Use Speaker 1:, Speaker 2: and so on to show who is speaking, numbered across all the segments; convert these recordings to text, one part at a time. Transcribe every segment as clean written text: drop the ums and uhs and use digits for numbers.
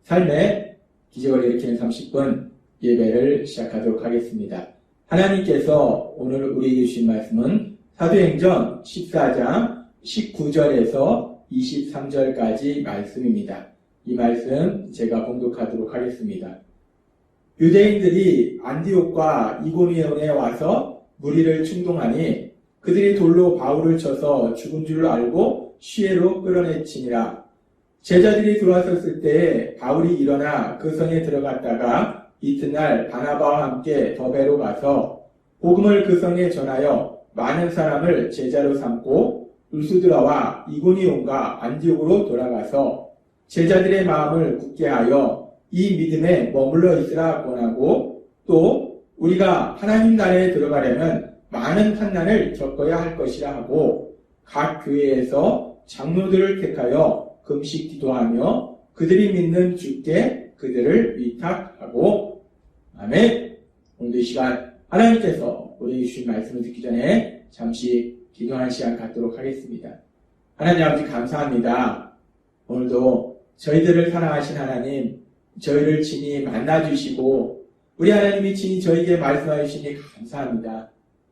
Speaker 1: 삶의 기적을 일으키는 30분 예배를 시작하도록 하겠습니다. 하나님께서 오늘 우리에게 주신 말씀은 사도행전 14장 19절에서 23절까지 말씀입니다. 이 말씀 제가 봉독하도록 하겠습니다. 유대인들이 안디옥과 이고니온에 와서 무리를 충동하니 그들이 돌로 바울을 쳐서 죽은 줄 알고 시외로 끌어내치니라. 제자들이 들어왔었을 때에 바울이 일어나 그 성에 들어갔다가 이튿날 바나바와 함께 더베로 가서 복음을 그 성에 전하여 많은 사람을 제자로 삼고 루스드라와 이고니온과 안디옥으로 돌아가서 제자들의 마음을 굳게 하여 이 믿음에 머물러 있으라 권하고 또 우리가 하나님 나라에 들어가려면 많은 환난을 겪어야 할 것이라 하고 각 교회에서 장로들을 택하여 금식 기도하며 그들이 믿는 주께 그들을 위탁하고 아멘. 오늘도 이 시간 하나님께서 우리에게 주신 말씀을 듣기 전에 잠시 기도하는 시간 갖도록 하겠습니다. 하나님 아버지 감사합니다. 오늘도 저희들을 사랑하신 하나님, 저희를 친히 만나주시고 우리 하나님이 친히 저희에게 말씀하여 주시니 감사합니다.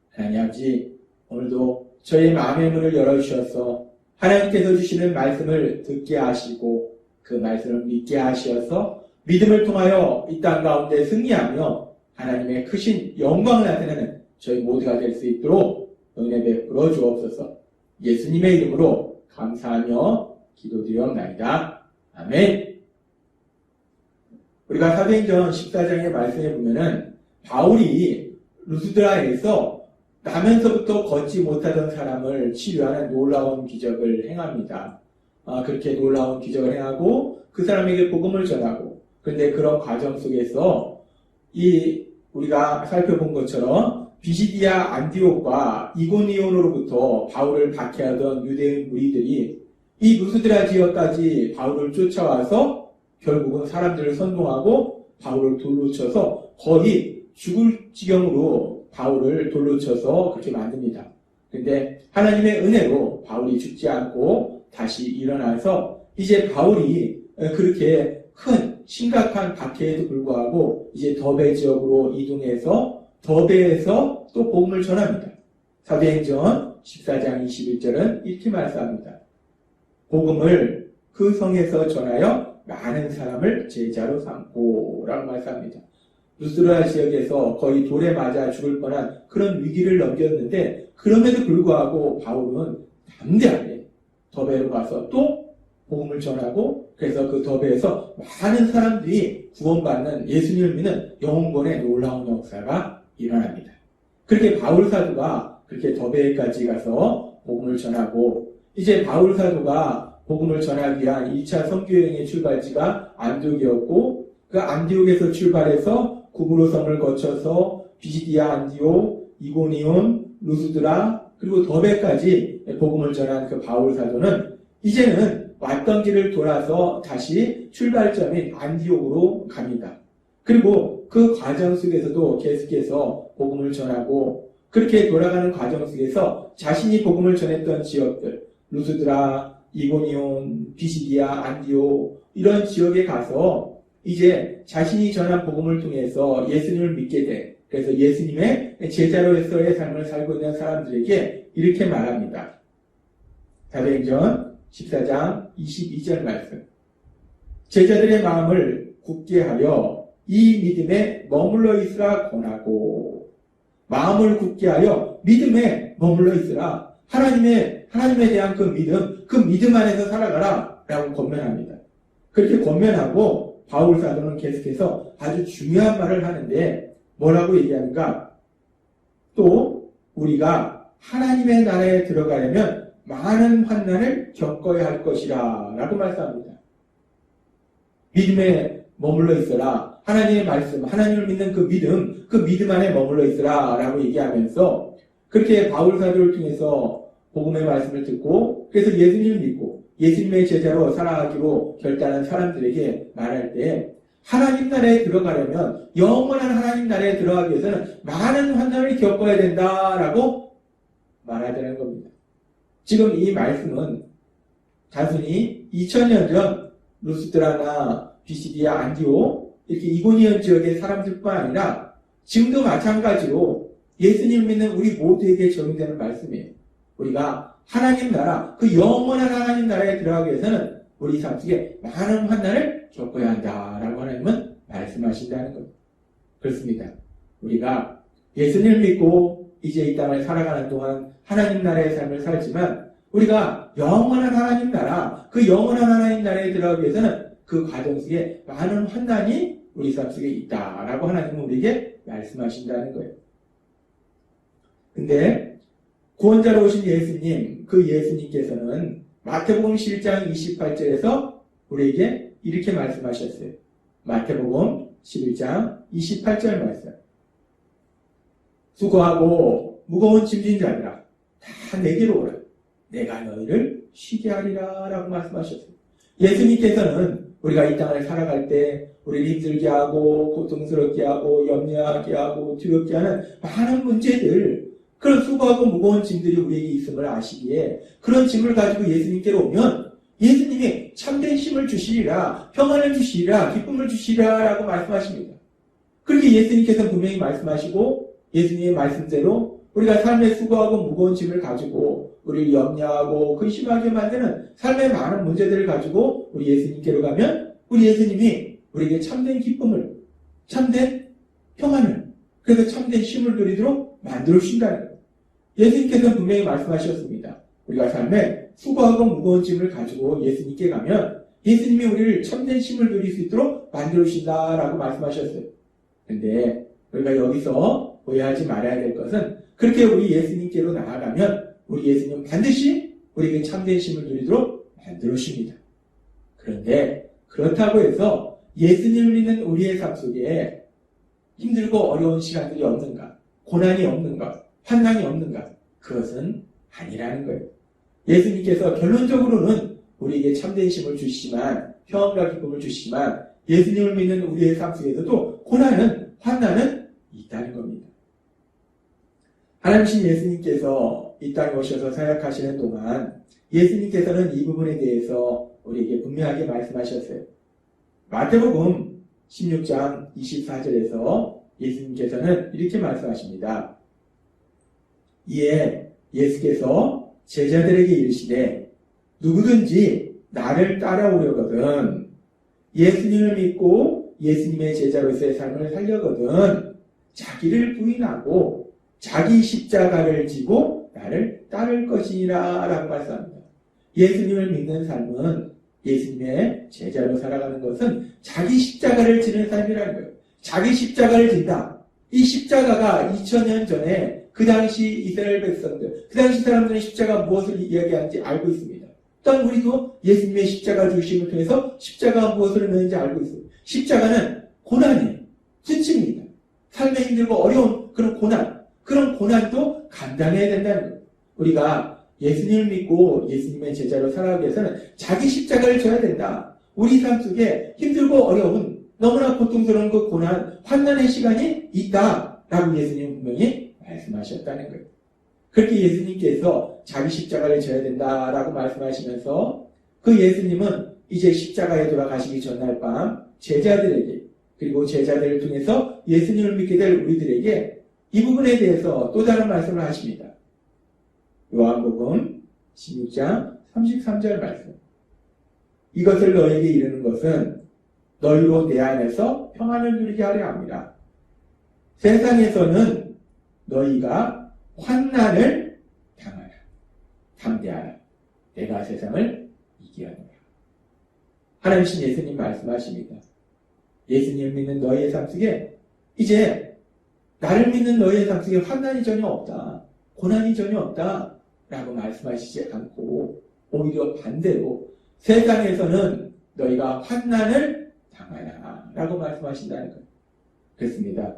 Speaker 1: 하나님 아버지 오늘도 저희의 마음의 문을 열어주셔서 하나님께서 주시는 말씀을 듣게 하시고 그 말씀을 믿게 하셔서 믿음을 통하여 이 땅 가운데 승리하며 하나님의 크신 영광을 나타내는 저희 모두가 될 수 있도록 은혜 베풀어 주옵소서. 예수님의 이름으로 감사하며 기도드리옵나이다. 아멘. 우리가 사도행전 14장의 말씀에 보면은 바울이 루스드라에서 나면서부터 걷지 못하던 사람을 치료하는 놀라운 기적을 행합니다. 그렇게 놀라운 기적을 행하고 그 사람에게 복음을 전하고 그런데 그런 과정 속에서 우리가 살펴본 것처럼 비시디아 안디옥과 이고니온으로부터 바울을 박해하던 유대인 무리들이 이 루스드라 지역까지 바울을 쫓아와서 결국은 사람들을 선동하고 바울을 돌로 쳐서 거의 죽을 지경으로 바울을 돌로 쳐서 그렇게 만듭니다. 그런데 하나님의 은혜로 바울이 죽지 않고 다시 일어나서 이제 바울이 그렇게 큰 심각한 박해에도 불구하고 이제 더베 지역으로 이동해서 더베에서 또 복음을 전합니다. 사도행전 14장 21절은 이렇게 말씀합니다. 복음을 그 성에서 전하여 많은 사람을 제자로 삼고 라고 말씀합니다. 루스드라 지역에서 거의 돌에 맞아 죽을 뻔한 그런 위기를 넘겼는데 그럼에도 불구하고 바울은 담대하게 더베로 가서 또 복음을 전하고 그래서 그 더베에서 많은 사람들이 구원받는 예수님을 믿는 영혼권의 놀라운 역사가 일어납니다. 그렇게 바울 사도가 그렇게 더베까지 가서 복음을 전하고 이제 바울 사도가 복음을 전하기 위한 2차 선교여행의 출발지가 안디옥이었고 그 안디옥에서 출발해서 구브로섬을 거쳐서 비시디아 안디옥, 이고니온, 루스드라 그리고 더베까지 복음을 전한 그 바울 사도는 이제는 왔던 길을 돌아서 다시 출발점인 안디옥으로 갑니다. 그리고 그 과정 속에서도 계속해서 복음을 전하고 그렇게 돌아가는 과정 속에서 자신이 복음을 전했던 지역들 루스드라, 이고니온, 비시디아, 안디옥 이런 지역에 가서 이제 자신이 전한 복음을 통해서 예수님을 믿게 돼. 그래서 예수님의 제자로서의 삶을 살고 있는 사람들에게 이렇게 말합니다. 사도행전 14장 22절 말씀. 제자들의 마음을 굳게 하여 이 믿음에 머물러 있으라 권하고 마음을 굳게 하여 믿음에 머물러 있으라. 하나님에 대한 그 믿음 안에서 살아가라 라고 권면합니다. 그렇게 권면하고 바울 사도는 계속해서 아주 중요한 말을 하는데 뭐라고 얘기하는가? 또 우리가 하나님의 나라에 들어가려면 많은 환난을 겪어야 할 것이라 라고 말씀합니다. 믿음에 머물러 있어라. 하나님의 말씀, 하나님을 믿는 그 믿음 안에 머물러 있어라 라고 얘기하면서 그렇게 바울 사도를 통해서 복음의 말씀을 듣고 그래서 예수님을 믿고 예수님의 제자로 살아가기로 결단한 사람들에게 말할 때 하나님 나라에 들어가려면 영원한 하나님 나라에 들어가기 위해서는 많은 환난을 겪어야 된다라고 말하자는 겁니다. 지금 이 말씀은 단순히 2000년 전 루스드라나 비시디아 안디오 이렇게 이고니온 지역의 사람들뿐만 아니라 지금도 마찬가지로 예수님 믿는 우리 모두에게 적용되는 말씀이에요. 우리가 하나님 나라, 그 영원한 하나님 나라에 들어가기 위해서는 우리 삶 속에 많은 환난을 겪어야 한다라고 하나님은 말씀하신다는 겁니다. 그렇습니다. 우리가 예수님을 믿고 이제 이 땅을 살아가는 동안 하나님 나라의 삶을 살지만 우리가 영원한 하나님 나라, 그 영원한 하나님 나라에 들어가기 위해서는 그 과정 속에 많은 환난이 우리 삶 속에 있다라고 하나님은 우리에게 말씀하신다는 거예요. 근데 구원자로 오신 예수님, 그 예수님께서는 마태복음 11장 28절에서 우리에게 이렇게 말씀하셨어요. 마태복음 11장 28절 말씀. 수고하고 무거운 짐진 자들아 다 내게로 오라. 내가 너희를 쉬게 하리라 라고 말씀하셨어요. 예수님께서는 우리가 이 땅을 살아갈 때 우리를 힘들게 하고 고통스럽게 하고 염려하게 하고 두렵게 하는 많은 문제들, 그런 수고하고 무거운 짐들이 우리에게 있음을 아시기에 그런 짐을 가지고 예수님께로 오면 예수님이 참된 힘을 주시리라, 평안을 주시리라, 기쁨을 주시리라 라고 말씀하십니다. 그렇게 예수님께서는 분명히 말씀하시고 예수님의 말씀대로 우리가 삶의 수고하고 무거운 짐을 가지고 우리를 염려하고 근심하게 만드는 삶의 많은 문제들을 가지고 우리 예수님께로 가면 우리 예수님이 우리에게 참된 기쁨을, 참된 평안을, 그래서 참된 힘을 누리도록 만들어 주신다는 거예요. 예수님께서는 분명히 말씀하셨습니다. 우리가 삶에 수고하고 무거운 짐을 가지고 예수님께 가면 예수님이 우리를 참된 힘을 누릴 수 있도록 만들어 주신다라고 말씀하셨어요. 근데 우리가 여기서 오해하지 말아야 될 것은 그렇게 우리 예수님께로 나아가면 우리 예수님은 반드시 우리에게 참된 힘을 누리도록 만들어 주십니다. 그런데 그렇다고 해서 예수님을 믿는 우리의 삶 속에 힘들고 어려운 시간들이 없는가, 고난이 없는가, 환난이 없는가, 그것은 아니라는 거예요. 예수님께서 결론적으로는 우리에게 참된 힘을 주시지만, 평안과 기쁨을 주시지만 예수님을 믿는 우리의 삶 속에서도 고난은, 환난은 있다는 겁니다. 하나님이신 예수님께서 이 땅에 오셔서 사역하시는 동안 예수님께서는 이 부분에 대해서 우리에게 분명하게 말씀하셨어요. 마태복음 16장 24절에서 예수님께서는 이렇게 말씀하십니다. 이에 예수께서 제자들에게 이르시되 누구든지 나를 따라오려거든 예수님을 믿고 예수님의 제자로서의 삶을 살려거든 자기를 부인하고 자기 십자가를 지고 나를 따를 것이니라 라고 말씀합니다. 예수님을 믿는 삶은, 예수님의 제자로 살아가는 것은 자기 십자가를 지는 삶이라는 거예요. 자기 십자가를 진다. 이 십자가가 2000년 전에 그 당시 이스라엘 백성들, 그 당시 사람들은 십자가 무엇을 이야기하는지 알고 있습니다. 또한 우리도 예수님의 십자가 주심을 통해서 십자가가 무엇을 의미하는지 알고 있습니다. 십자가는 고난이에요. 수치입니다. 삶에 힘들고 어려운 그런 고난, 그런 고난도 감당해야 된다는 거예요. 우리가 예수님을 믿고 예수님의 제자로 살아가기 위해서는 자기 십자가를 져야 된다. 우리 삶 속에 힘들고 어려운 너무나 고통스러운 그 고난, 환난의 시간이 있다라고 예수님은 분명히 말씀하셨다는 거예요. 그렇게 예수님께서 자기 십자가를 져야 된다라고 말씀하시면서 그 예수님은 이제 십자가에 돌아가시기 전날 밤 제자들에게, 그리고 제자들을 통해서 예수님을 믿게 될 우리들에게 이 부분에 대해서 또 다른 말씀을 하십니다. 요한복음 16장 33절 말씀. 이것을 너에게 이르는 것은 너희로 내 안에서 평안을 누리게 하려 합니다. 세상에서는 너희가 환난을 당하라. 담대하라. 내가 세상을 이기하노라. 하나님이신 예수님 말씀하십니다. 예수님을 믿는 너희의 삶 속에 이제 나를 믿는 너희의 삶 속에 환난이 전혀 없다. 고난이 전혀 없다. 라고 말씀하시지 않고 오히려 반대로 세상에서는 너희가 환난을 당하라. 라고 말씀하신다는 거예요. 그렇습니다.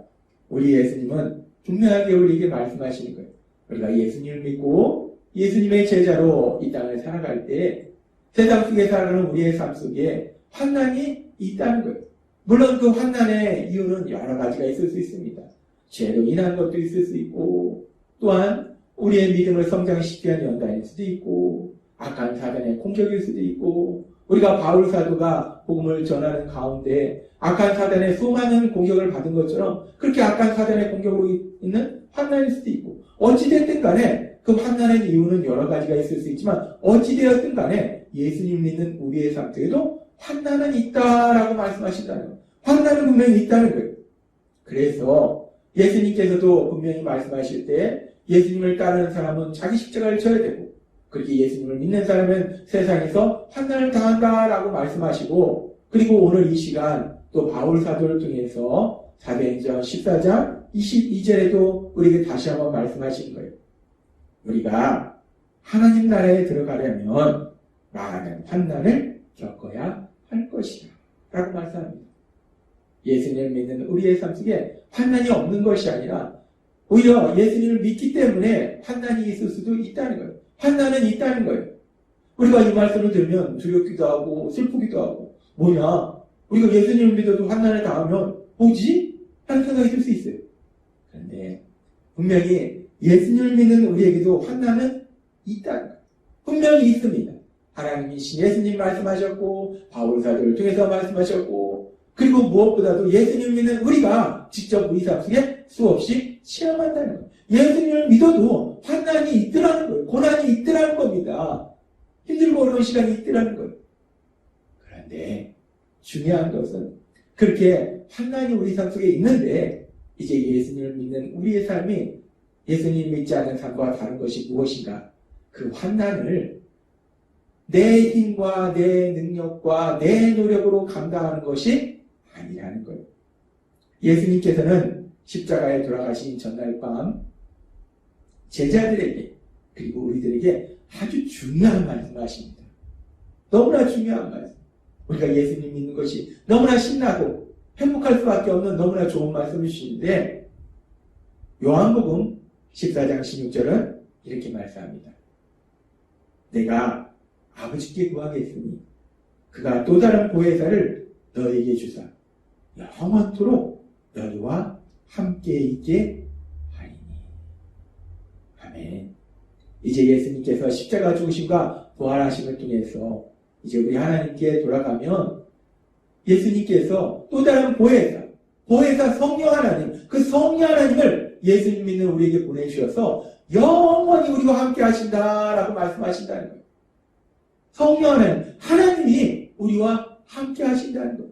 Speaker 1: 우리 예수님은 분명하게 우리에게 말씀하시는 거예요. 우리가 예수님을 믿고 예수님의 제자로 이 땅을 살아갈 때 세상 속에 살아가는 우리의 삶 속에 환난이 있다는 거예요. 물론 그 환난의 이유는 여러 가지가 있을 수 있습니다. 죄로 인한 것도 있을 수 있고, 또한 우리의 믿음을 성장시키기 위한 연단일 수도 있고, 악한 사단의 공격일 수도 있고, 우리가 바울 사도가 복음을 전하는 가운데 악한 사단의 수많은 공격을 받은 것처럼 그렇게 악한 사단의 공격으로 있는 환난일 수도 있고, 어찌됐든 간에 그 환난의 이유는 여러 가지가 있을 수 있지만 어찌되었든 간에 예수님 믿는 우리의 삶 속에도 환난은 있다라고 말씀하신다는 거예요. 환난은 분명히 있다는 거예요. 그래서 예수님께서도 분명히 말씀하실 때 예수님을 따르는 사람은 자기 십자가를 져야 되고, 그렇게 예수님을 믿는 사람은 세상에서 환난을 당한다라고 말씀하시고, 그리고 오늘 이 시간 또 바울 사도를 통해서 사도행전 14장 22절에도 우리에게 다시 한번 말씀하시는 거예요. 우리가 하나님 나라에 들어가려면 많은 환난을 겪어야 할 것이다 라고 말씀합니다. 예수님을 믿는 우리의 삶 속에 환난이 없는 것이 아니라 오히려 예수님을 믿기 때문에 환난이 있을 수도 있다는 거예요. 환난은 있다는 거예요. 우리가 이 말씀을 들으면 두렵기도 하고 슬프기도 하고, 뭐냐, 우리가 예수님을 믿어도 환난을 당하면 뭐지? 하는 생각이 들 수 있어요. 그런데 분명히 예수님을 믿는 우리에게도 환난은 있다는 거예요. 분명히 있습니다. 하나님이신 예수님 말씀하셨고, 바울 사도를 통해서 말씀하셨고, 그리고 무엇보다도 예수님을 믿는 우리가 직접 우리 삶 속에 수없이 체험한다는 거예요. 예수님을 믿어도 환난이 있더라는 거예요. 고난이 있더라는 겁니다. 힘들고 어려운 시간이 있더라는 거예요. 그런데 중요한 것은 그렇게 환난이 우리 삶 속에 있는데 이제 예수님을 믿는 우리의 삶이 예수님 믿지 않는 삶과 다른 것이 무엇인가? 그 환난을 내 힘과 내 능력과 내 노력으로 감당하는 것이 아니라는 거예요. 예수님께서는 십자가에 돌아가신 전날 밤 제자들에게 그리고 우리들에게 아주 중요한 말씀을 하십니다. 너무나 중요한 말씀. 우리가 예수님 믿는 것이 너무나 신나고 행복할 수밖에 없는 너무나 좋은 말씀을 주시는데, 요한복음 14장 16절은 이렇게 말씀합니다. 내가 아버지께 구하겠으니 그가 또 다른 보혜사를 너에게 주사 영원토록 너희와 함께 있게 하리니. 아멘. 이제 예수님께서 십자가 죽으심과 부활하심을 통해서 이제 우리 하나님께 돌아가면 예수님께서 또 다른 보혜사 성령 하나님, 그 성령 하나님을 예수님 믿는 우리에게 보내주셔서 영원히 우리와 함께 하신다라고 말씀하신다는 거예요. 성령 하나님이 우리와 함께 하신다는 거예요.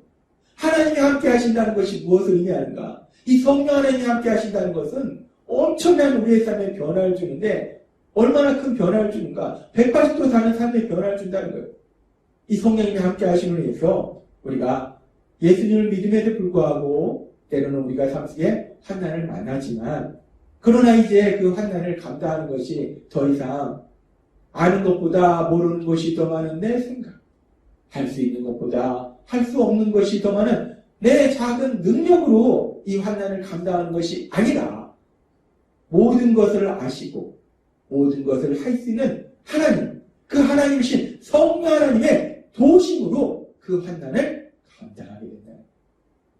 Speaker 1: 하나님이 함께 하신다는 것이 무엇을 의미하는가? 이 성령 하나님이 함께 하신다는 것은 엄청난 우리의 삶에 변화를 주는데, 얼마나 큰 변화를 주는가? 180도 사는 삶에 변화를 준다는 거예요. 이 성령님이 함께 하심을 위해서 우리가 예수님을 믿음에도 불구하고 때로는 우리가 삶 속에 환난을 만나지만, 그러나 이제 그 환난을 감당하는 것이 더 이상 아는 것보다 모르는 것이 더 많은 내 생각, 할 수 있는 것보다 할 수 없는 것이 더 많은 내 작은 능력으로 이 환난을 감당하는 것이 아니라, 모든 것을 아시고 모든 것을 할 수 있는 하나님, 그 하나님이신 성령 하나님의 도심으로 그 환난을 감당하게 된다.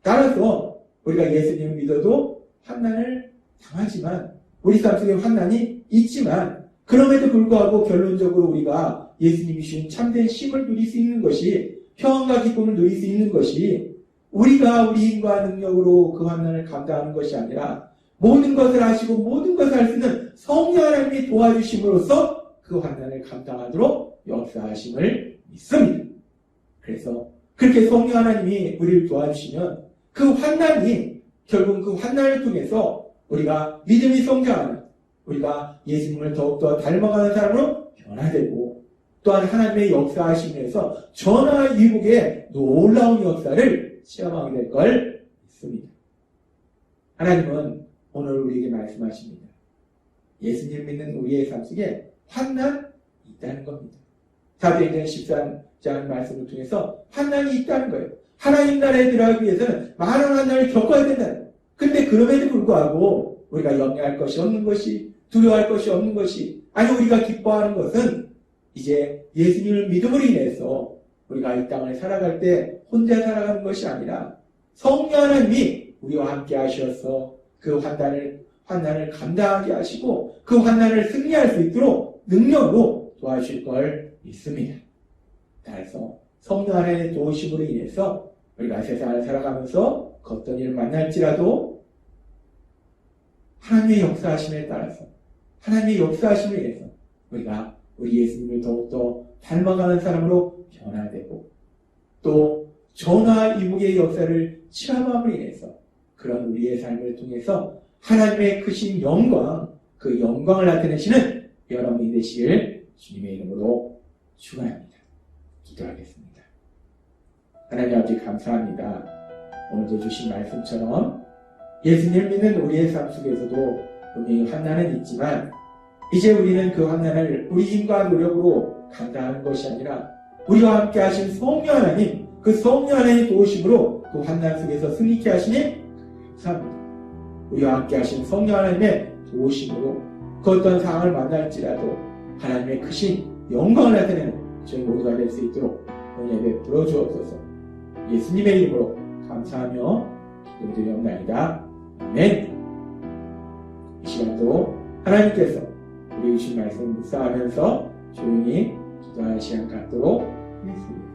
Speaker 1: 따라서 우리가 예수님을 믿어도 환난을 당하지만, 우리 삶 속에 환난이 있지만, 그럼에도 불구하고 결론적으로 우리가 예수님이 주신 참된 쉼을 누릴 수 있는 것이, 평안과 기쁨을 누릴 수 있는 것이 우리가 우리 힘과 능력으로 그 환난을 감당하는 것이 아니라, 모든 것을 아시고 모든 것을 할 수 있는 성령 하나님이 도와주심으로써 그 환난을 감당하도록 역사하심을 믿습니다. 그래서 그렇게 성령 하나님이 우리를 도와주시면 그 환난이 결국 그 환난을 통해서 우리가 믿음이 성장하는, 우리가 예수님을 더욱더 닮아가는 사람으로 변화되고, 또한 하나님의 역사하심에서 전화위복의 놀라운 역사를 체험하게 될 걸 믿습니다. 하나님은 오늘 우리에게 말씀하십니다. 예수님 믿는 우리의 삶 속에 환난 있다는 겁니다. 사도행전 13장 말씀을 통해서 환난이 있다는 거예요. 하나님 나라에 들어가기 위해서는 많은 환난을 겪어야 된다는 거예요. 근데 그럼에도 불구하고 우리가 염려할 것이 없는 것이, 두려워할 것이 없는 것이, 아니 우리가 기뻐하는 것은 이제 예수님을 믿음으로 인해서 우리가 이 땅을 살아갈 때 혼자 살아가는 것이 아니라 성령 하나님이 우리와 함께 하셔서 그 환난을 감당하게 하시고 그 환난을 승리할 수 있도록 능력으로 도와주실 걸 믿습니다. 따라서 성령 하나님의 도우심으로 인해서 우리가 세상을 살아가면서 어떤 일을 만날지라도 하나님의 역사하심에 따라서 하나님의 역사하심을 위해서 우리가 우리 예수님을 더욱더 닮아가는 사람으로 변화되고 또 전화 이복의 역사를 체험함으로 인해서 그런 우리의 삶을 통해서 하나님의 크신 영광, 그 영광을 나타내시는 여러분이 되시길 주님의 이름으로 축원합니다. 기도하겠습니다. 하나님 아버지 감사합니다. 오늘도 주신 말씀처럼 예수님을 믿는 우리의 삶 속에서도 분명히 환난은 있지만 이제 우리는 그 환난을 우리 힘과 노력으로 감당하는 것이 아니라 우리와 함께 하신 성령 하나님, 그 성령 하나님의 도우심으로 그 환난 속에서 승리케 하시니 감사합니다. 우리와 함께 하신 성령 하나님의 도우심으로 그 어떤 상황을 만날지라도 하나님의 크신 영광을 나타내는 저희 모두가 될 수 있도록 오늘 예배 불어주옵소서. 예수님의 이름으로 감사하며 기도드리옵나이다. 아멘. 이 시간도 하나님께서 우리 주신 말씀 묵상하면서 조용히 기도하는 시간 갖도록 하겠습니다.